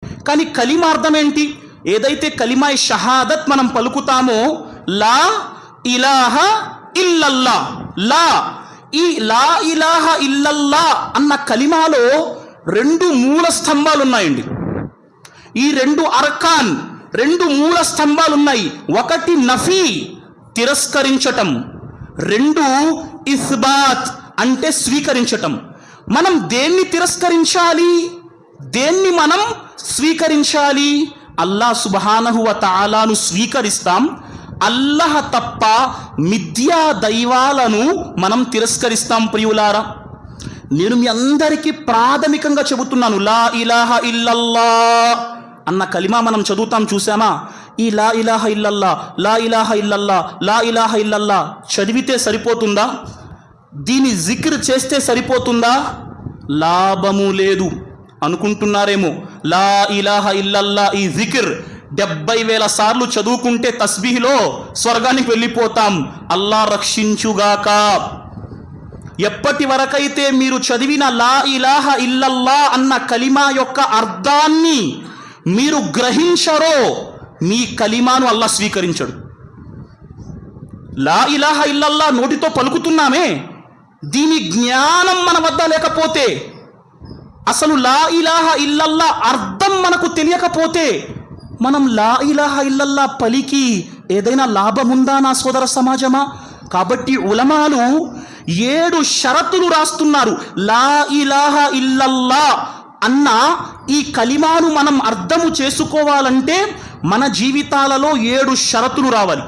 కానీ కలిమా అర్థం ఏంటి? ఏదైతే కలిమా షహాదత్ మనం పలుకుతామో, లా ఇలాహా ఇల్లల్లా, ఈ లా ఇలాహా ఇల్లల్లా అన్న కలిమాలో 2 మూల స్తంభాలు ఉన్నాయండి. ఈ 2 అర్కాన్, 2 మూల స్తంభాలు ఉన్నాయి. ఒకటి నఫీ, తిరస్కరించటం, 2 ఇస్బాత్ అంటే స్వీకరించటం. మనం దేన్ని తిరస్కరించాలి, దేన్ని మనం స్వీకరించాలి? అల్లాహ్ సుబ్హానహు వ తఆలాను స్వీకరిస్తాం. అల్లాహ్ తప్ప మిథ్యా దైవాలను మనం తిరస్కరిస్తాం. ప్రియులారా, నేను మీ అందరికీ ప్రాథమికంగా చెబుతున్నాను, లా ఇలాహా ఇల్లల్లా అన్న కలిమా మనం చదువుతాం, చూసామా? ఈ లా ఇలాహా ఇల్లల్లా, లా ఇలాహా ఇల్లల్లా, లా ఇలాహా ఇల్లల్లా చదివితే సరిపోతుందా? దీని జిక్ర్ చేస్తే సరిపోతుందా? లాభము లేదు అనుకుంటున్నారేమో. లా ఇలాహా ఇల్లల్లా ఈ జిక్ర్ 70,000 సార్లు చదువుకుంటే తస్బీహ్లో స్వర్గానికి వెళ్ళిపోతాం. అల్లా రక్షించుగాక. ఎప్పటి వరకైతే మీరు చదివిన లా ఇలాహా ఇల్లల్లా అన్న కలిమా యొక్క అర్థాన్ని మీరు గ్రహించరో, మీ కలిమాను అల్లా స్వీకరించడు. లా ఇలాహా ఇల్లల్లా నోటితో పలుకుతున్నామే, దీని జ్ఞానం మన వద్ద లేకపోతే, అసలు లా ఇలాహా ఇల్లల్లా అర్థం మనకు తెలియకపోతే, మనం లా ఇలాహా ఇల్లల్లా పలికి ఏదైనా లాభముందా నా సోదర సమాజమా? కాబట్టి ఉలమాలు 7 షరతులు రాస్తున్నారు. లా ఇలాహా ఇల్లల్లా అన్న ఈ కలిమాను మనం అర్థము చేసుకోవాలంటే మన జీవితాలలో 7 షరతులు రావాలి.